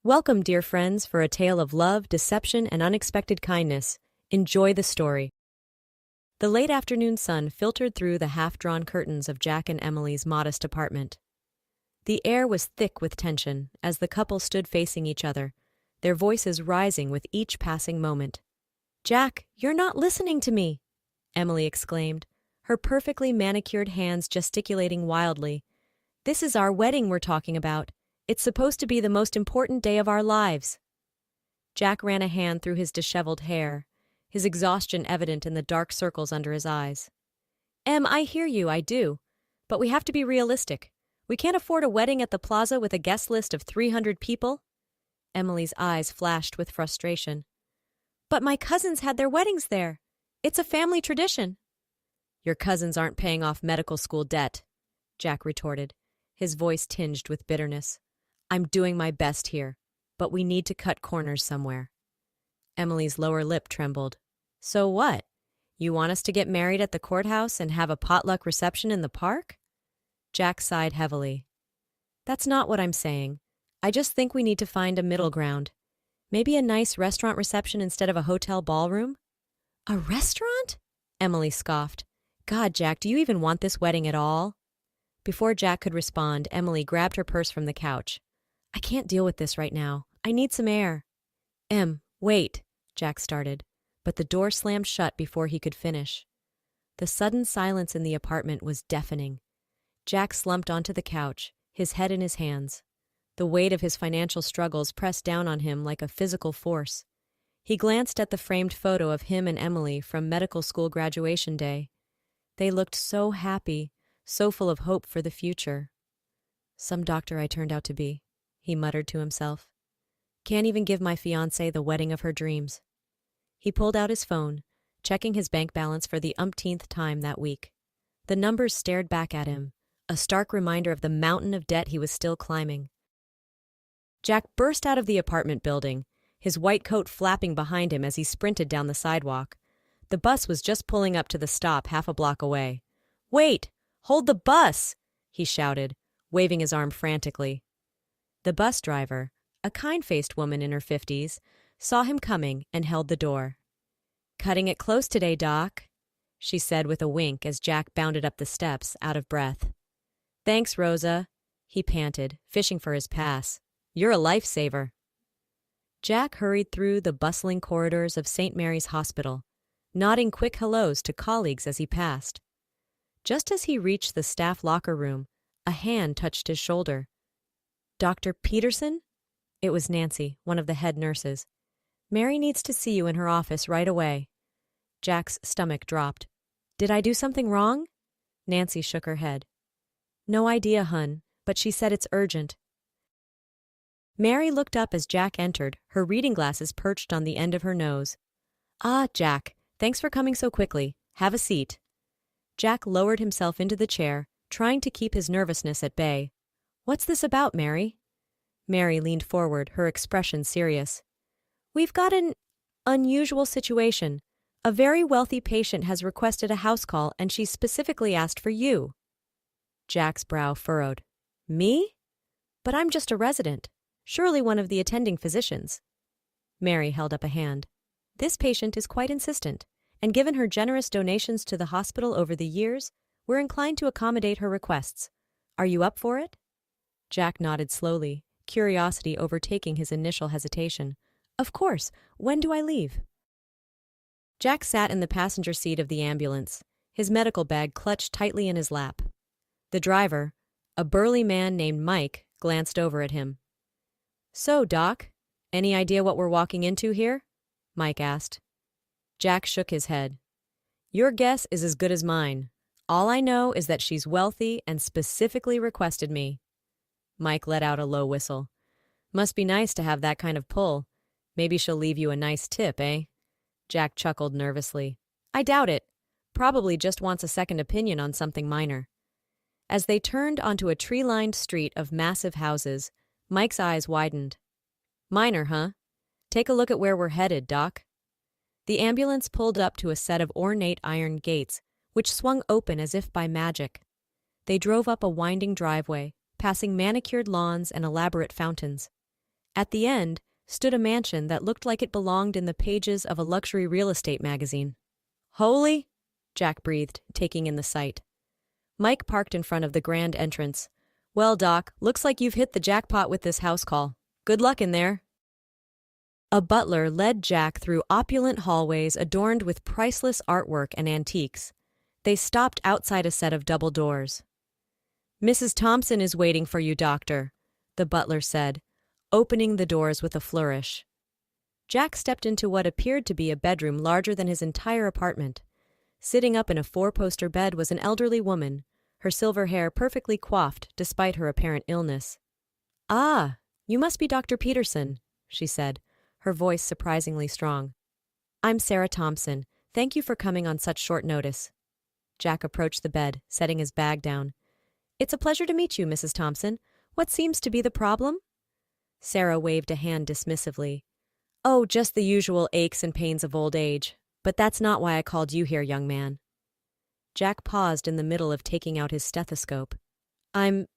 Welcome, dear friends, for a tale of love, deception, and unexpected kindness. Enjoy the story. The late afternoon sun filtered through the half-drawn curtains of Jack and Emily's modest apartment. The air was thick with tension as the couple stood facing each other, their voices rising with each passing moment. "Jack, you're not listening to me!" Emily exclaimed, her perfectly manicured hands gesticulating wildly. "This is our wedding we're talking about. It's supposed to be the most important day of our lives." Jack ran a hand through his disheveled hair, his exhaustion evident in the dark circles under his eyes. I hear you, I do. But we have to be realistic. We can't afford a wedding at the plaza with a guest list of 300 people." Emily's eyes flashed with frustration. "But my cousins had their weddings there. It's a family tradition." "Your cousins aren't paying off medical school debt," Jack retorted, his voice tinged with bitterness. "I'm doing my best here, but we need to cut corners somewhere." Emily's lower lip trembled. "So what? You want us to get married at the courthouse and have a potluck reception in the park?" Jack sighed heavily. "That's not what I'm saying. I just think we need to find a middle ground. Maybe a nice restaurant reception instead of a hotel ballroom?" "A restaurant?" Emily scoffed. "God, Jack, do you even want this wedding at all?" Before Jack could respond, Emily grabbed her purse from the couch. "I can't deal with this right now. I need some air." Wait," Jack started, but the door slammed shut before he could finish. The sudden silence in the apartment was deafening. Jack slumped onto the couch, his head in his hands. The weight of his financial struggles pressed down on him like a physical force. He glanced at the framed photo of him and Emily from medical school graduation day. They looked so happy, so full of hope for the future. "Some doctor I turned out to be," he muttered to himself. "Can't even give my fiancée the wedding of her dreams." He pulled out his phone, checking his bank balance for the umpteenth time that week. The numbers stared back at him, a stark reminder of the mountain of debt he was still climbing. Jack burst out of the apartment building, his white coat flapping behind him as he sprinted down the sidewalk. The bus was just pulling up to the stop half a block away. "Wait! Hold the bus!" he shouted, waving his arm frantically. The bus driver, a kind-faced woman in her 50s, saw him coming and held the door. "Cutting it close today, Doc," she said with a wink as Jack bounded up the steps, out of breath. "Thanks, Rosa," he panted, fishing for his pass. "You're a lifesaver." Jack hurried through the bustling corridors of St. Mary's Hospital, nodding quick hellos to colleagues as he passed. Just as he reached the staff locker room, a hand touched his shoulder. "Dr. Peterson?" It was Nancy, one of the head nurses. "Mary needs to see you in her office right away." Jack's stomach dropped. "Did I do something wrong?" Nancy shook her head. "No idea, hun, but she said it's urgent." Mary looked up as Jack entered, her reading glasses perched on the end of her nose. "Ah, Jack, thanks for coming so quickly. Have a seat." Jack lowered himself into the chair, trying to keep his nervousness at bay. "What's this about, Mary?" Mary leaned forward, her expression serious. "We've got an unusual situation. A very wealthy patient has requested a house call and she's specifically asked for you." Jack's brow furrowed. "Me? But I'm just a resident. Surely one of the attending physicians." Mary held up a hand. "This patient is quite insistent, and given her generous donations to the hospital over the years, we're inclined to accommodate her requests. Are you up for it?" Jack nodded slowly, curiosity overtaking his initial hesitation. "Of course. When do I leave?" Jack sat in the passenger seat of the ambulance, his medical bag clutched tightly in his lap. The driver, a burly man named Mike, glanced over at him. "So, Doc, any idea what we're walking into here?" Mike asked. Jack shook his head. "Your guess is as good as mine. All I know is that she's wealthy and specifically requested me." Mike let out a low whistle. "Must be nice to have that kind of pull. Maybe she'll leave you a nice tip, eh?" Jack chuckled nervously. "I doubt it. Probably just wants a second opinion on something minor." As they turned onto a tree-lined street of massive houses, Mike's eyes widened. "Minor, huh? Take a look at where we're headed, Doc." The ambulance pulled up to a set of ornate iron gates, which swung open as if by magic. They drove up a winding driveway, passing manicured lawns and elaborate fountains. At the end stood a mansion that looked like it belonged in the pages of a luxury real estate magazine. "Holy!" Jack breathed, taking in the sight. Mike parked in front of the grand entrance. "Well, Doc, looks like you've hit the jackpot with this house call. Good luck in there." A butler led Jack through opulent hallways adorned with priceless artwork and antiques. They stopped outside a set of double doors. "Mrs. Thompson is waiting for you, Doctor," the butler said, opening the doors with a flourish. Jack stepped into what appeared to be a bedroom larger than his entire apartment. Sitting up in a four-poster bed was an elderly woman, her silver hair perfectly coiffed despite her apparent illness. "Ah, you must be Dr. Peterson," she said, her voice surprisingly strong. "I'm Sarah Thompson. Thank you for coming on such short notice." Jack approached the bed, setting his bag down. "It's a pleasure to meet you, Mrs. Thompson. What seems to be the problem?" Sarah waved a hand dismissively. "Oh, just the usual aches and pains of old age. But that's not why I called you here, young man." Jack paused in the middle of taking out his stethoscope. "I'm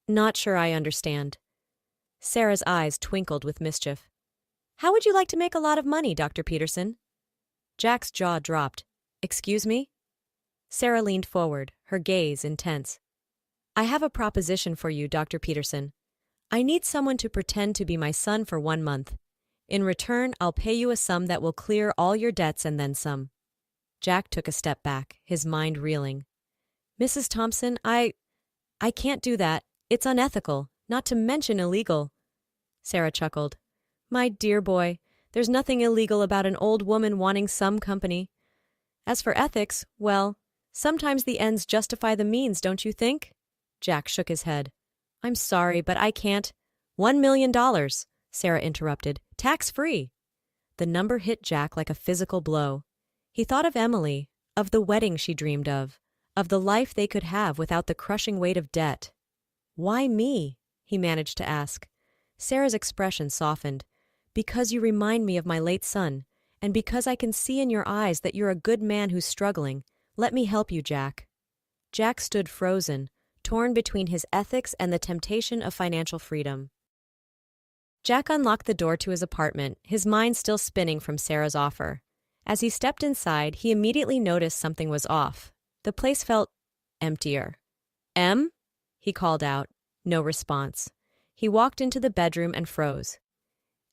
not sure I understand." Sarah's eyes twinkled with mischief. "How would you like to make a lot of money, Dr. Peterson?" Jack's jaw dropped. "Excuse me?" Sarah leaned forward, her gaze intense. "I have a proposition for you, Dr. Peterson. I need someone to pretend to be my son for 1 month. In return, I'll pay you a sum that will clear all your debts and then some." Jack took a step back, his mind reeling. "Mrs. Thompson, I can't do that. It's unethical, not to mention illegal." Sarah chuckled. "My dear boy, there's nothing illegal about an old woman wanting some company. As for ethics, well, sometimes the ends justify the means, don't you think?" Jack shook his head. "I'm sorry, but I can't." $1 million, Sarah interrupted. "Tax-free." The number hit Jack like a physical blow. He thought of Emily, of the wedding she dreamed of the life they could have without the crushing weight of debt. "Why me?" he managed to ask. Sarah's expression softened. "Because you remind me of my late son, and because I can see in your eyes that you're a good man who's struggling. Let me help you, Jack." Jack stood frozen, torn between his ethics and the temptation of financial freedom. Jack unlocked the door to his apartment, his mind still spinning from Sarah's offer. As he stepped inside, he immediately noticed something was off. The place felt emptier. "Em?" he called out. No response. He walked into the bedroom and froze.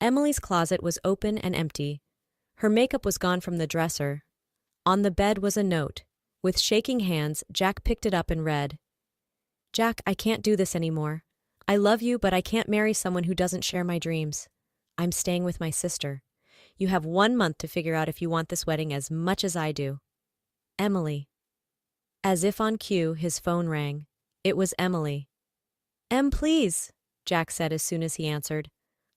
Emily's closet was open and empty. Her makeup was gone from the dresser. On the bed was a note. With shaking hands, Jack picked it up and read, "Jack, I can't do this anymore. I love you, but I can't marry someone who doesn't share my dreams. I'm staying with my sister. You have 1 month to figure out if you want this wedding as much as I do. Emily." As if on cue, his phone rang. It was Emily. "Em, please," Jack said as soon as he answered.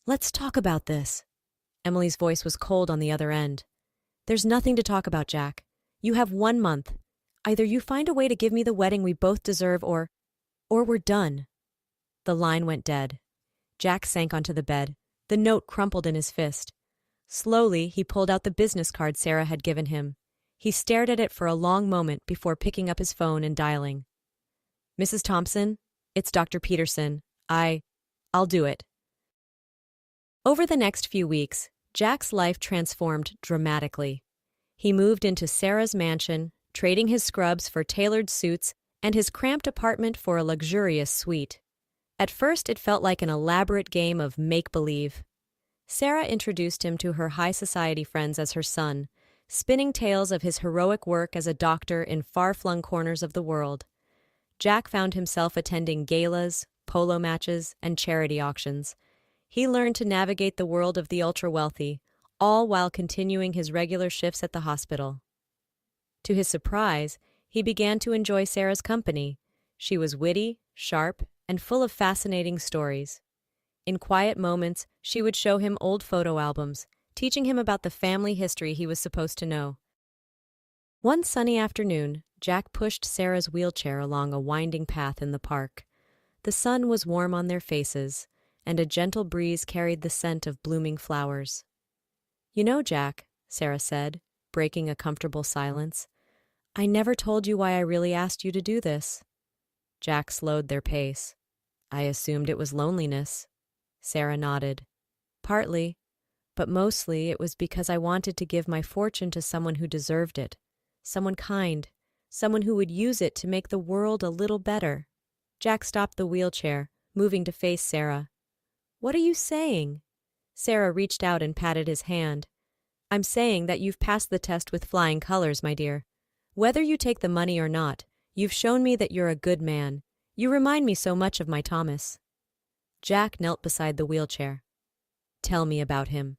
"Let's talk about this." Emily's voice was cold on the other end. "There's nothing to talk about, Jack. You have 1 month. Either you find a way to give me the wedding we both deserve or we're done." The line went dead. Jack sank onto the bed. The note crumpled in his fist. Slowly, he pulled out the business card Sarah had given him. He stared at it for a long moment before picking up his phone and dialing. "Mrs. Thompson, it's Dr. Peterson. I'll do it." Over the next few weeks, Jack's life transformed dramatically. He moved into Sarah's mansion, trading his scrubs for tailored suits and his cramped apartment for a luxurious suite. At first, it felt like an elaborate game of make-believe. Sarah introduced him to her high society friends as her son, spinning tales of his heroic work as a doctor in far-flung corners of the world. Jack found himself attending galas, polo matches, and charity auctions. He learned to navigate the world of the ultra-wealthy, all while continuing his regular shifts at the hospital. To his surprise, he began to enjoy Sarah's company. She was witty, sharp, and full of fascinating stories. In quiet moments, she would show him old photo albums, teaching him about the family history he was supposed to know. One sunny afternoon, Jack pushed Sarah's wheelchair along a winding path in the park. The sun was warm on their faces, and a gentle breeze carried the scent of blooming flowers. "You know, Jack," Sarah said, breaking a comfortable silence, "I never told you why I really asked you to do this." Jack slowed their pace. "I assumed it was loneliness." Sarah nodded. Partly, but mostly it was because I wanted to give my fortune to someone who deserved it. Someone kind. Someone who would use it to make the world a little better. Jack stopped the wheelchair, moving to face Sarah. What are you saying? Sarah reached out and patted his hand. I'm saying that you've passed the test with flying colors, my dear. Whether you take the money or not, you've shown me that you're a good man. You remind me so much of my Thomas. Jack knelt beside the wheelchair. Tell me about him.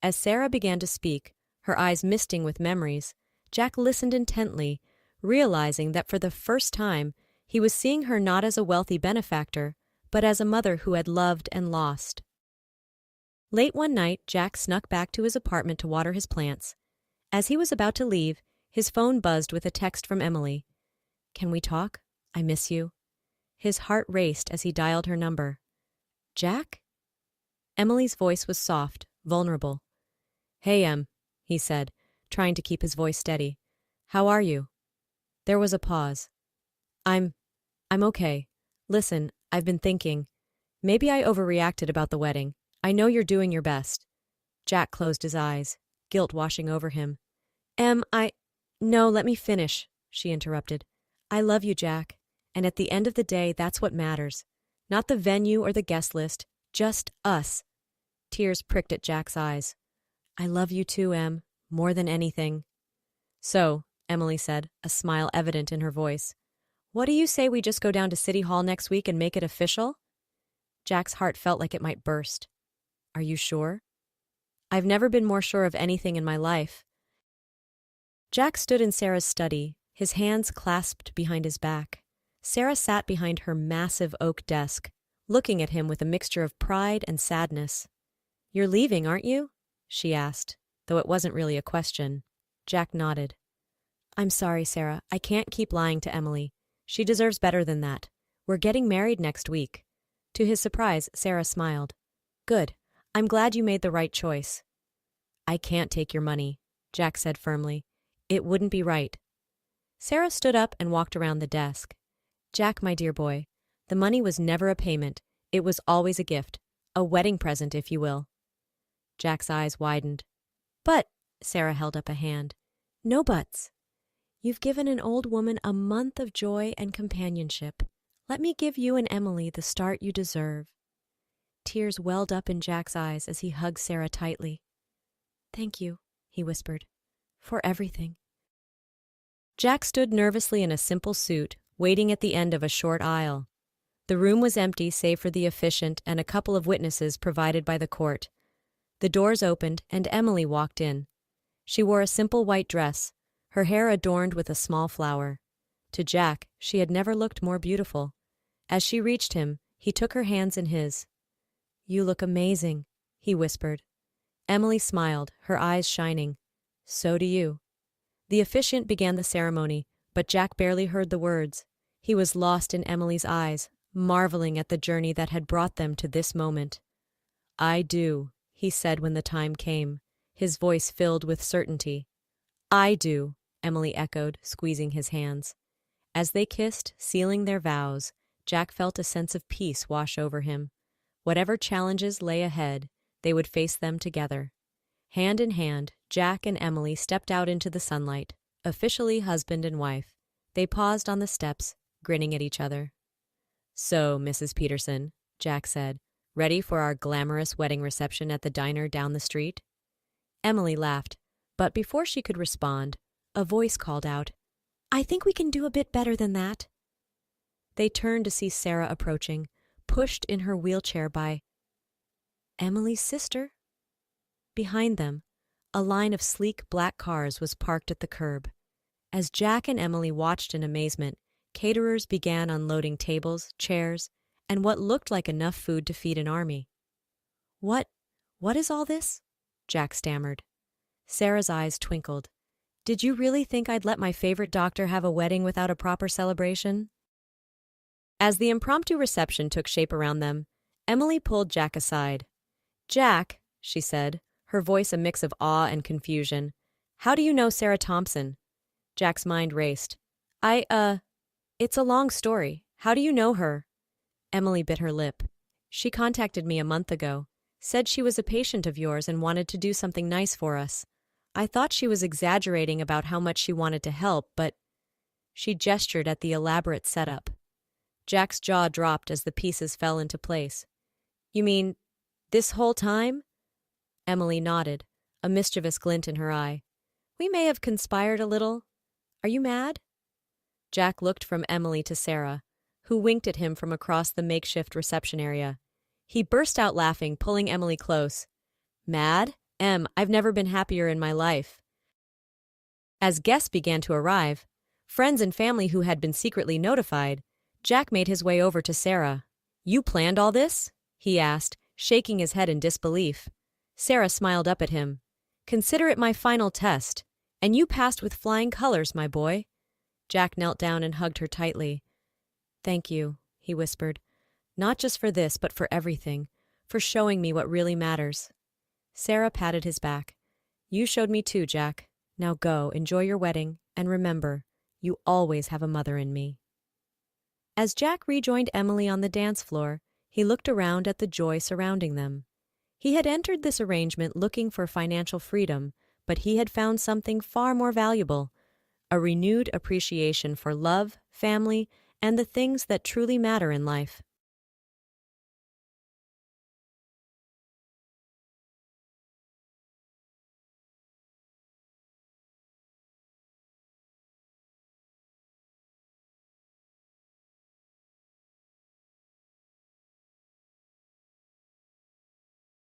As Sarah began to speak, her eyes misting with memories, Jack listened intently, realizing that for the first time, he was seeing her not as a wealthy benefactor, but as a mother who had loved and lost. Late one night, Jack snuck back to his apartment to water his plants. As he was about to leave, his phone buzzed with a text from Emily. Can we talk? I miss you. His heart raced as he dialed her number. Jack? Emily's voice was soft, vulnerable. Hey, Em, he said, trying to keep his voice steady. How are you? There was a pause. I'm okay. Listen, I've been thinking. Maybe I overreacted about the wedding. I know you're doing your best. Jack closed his eyes, guilt washing over him. No, let me finish, she interrupted. I love you, Jack, and at the end of the day, that's what matters. Not the venue or the guest list, just us. Tears pricked at Jack's eyes. I love you too, Em, more than anything. So, Emily said, a smile evident in her voice. What do you say we just go down to City Hall next week and make it official? Jack's heart felt like it might burst. Are you sure? I've never been more sure of anything in my life. Jack stood in Sarah's study, his hands clasped behind his back. Sarah sat behind her massive oak desk, looking at him with a mixture of pride and sadness. You're leaving, aren't you? She asked, though it wasn't really a question. Jack nodded. I'm sorry, Sarah. I can't keep lying to Emily. She deserves better than that. We're getting married next week. To his surprise, Sarah smiled. Good. I'm glad you made the right choice. I can't take your money, Jack said firmly. It wouldn't be right. Sarah stood up and walked around the desk. Jack, my dear boy, the money was never a payment. It was always a gift. A wedding present, if you will. Jack's eyes widened. But, Sarah held up a hand. No buts. You've given an old woman a month of joy and companionship. Let me give you and Emily the start you deserve. Tears welled up in Jack's eyes as he hugged Sarah tightly. Thank you, he whispered, for everything. Jack stood nervously in a simple suit, waiting at the end of a short aisle. The room was empty save for the officiant and a couple of witnesses provided by the court. The doors opened and Emily walked in. She wore a simple white dress, her hair adorned with a small flower. To Jack, she had never looked more beautiful. As she reached him, he took her hands in his. You look amazing, he whispered. Emily smiled, her eyes shining. So do you. The officiant began the ceremony, but Jack barely heard the words. He was lost in Emily's eyes, marveling at the journey that had brought them to this moment. I do, he said when the time came, his voice filled with certainty. I do, Emily echoed, squeezing his hands. As they kissed, sealing their vows, Jack felt a sense of peace wash over him. Whatever challenges lay ahead, they would face them together. Hand in hand, Jack and Emily stepped out into the sunlight, officially husband and wife. They paused on the steps, grinning at each other. So, Mrs. Peterson, Jack said, ready for our glamorous wedding reception at the diner down the street? Emily laughed, but before she could respond, a voice called out, I think we can do a bit better than that. They turned to see Sarah approaching, pushed in her wheelchair by Emily's sister. Behind them, a line of sleek black cars was parked at the curb. As Jack and Emily watched in amazement, caterers began unloading tables, chairs, and what looked like enough food to feed an army. What is all this? Jack stammered. Sarah's eyes twinkled. Did you really think I'd let my favorite doctor have a wedding without a proper celebration? As the impromptu reception took shape around them, Emily pulled Jack aside. Jack, she said, her voice a mix of awe and confusion, how do you know Sarah Thompson? Jack's mind raced. It's a long story. How do you know her? Emily bit her lip. She contacted me a month ago. Said she was a patient of yours and wanted to do something nice for us. I thought she was exaggerating about how much she wanted to help, but she gestured at the elaborate setup. Jack's jaw dropped as the pieces fell into place. You mean, this whole time? Emily nodded, a mischievous glint in her eye. We may have conspired a little. Are you mad? Jack looked from Emily to Sarah, who winked at him from across the makeshift reception area. He burst out laughing, pulling Emily close. Mad? I've never been happier in my life. As guests began to arrive, friends and family who had been secretly notified, Jack made his way over to Sarah. You planned all this? He asked, shaking his head in disbelief. Sarah smiled up at him. Consider it my final test, and you passed with flying colors, my boy. Jack knelt down and hugged her tightly. Thank you, he whispered. Not just for this, but for everything, for showing me what really matters. Sarah patted his back. You showed me too, Jack. Now go, enjoy your wedding, and remember, you always have a mother in me. As Jack rejoined Emily on the dance floor, he looked around at the joy surrounding them. He had entered this arrangement looking for financial freedom, but he had found something far more valuable, a renewed appreciation for love, family, and the things that truly matter in life.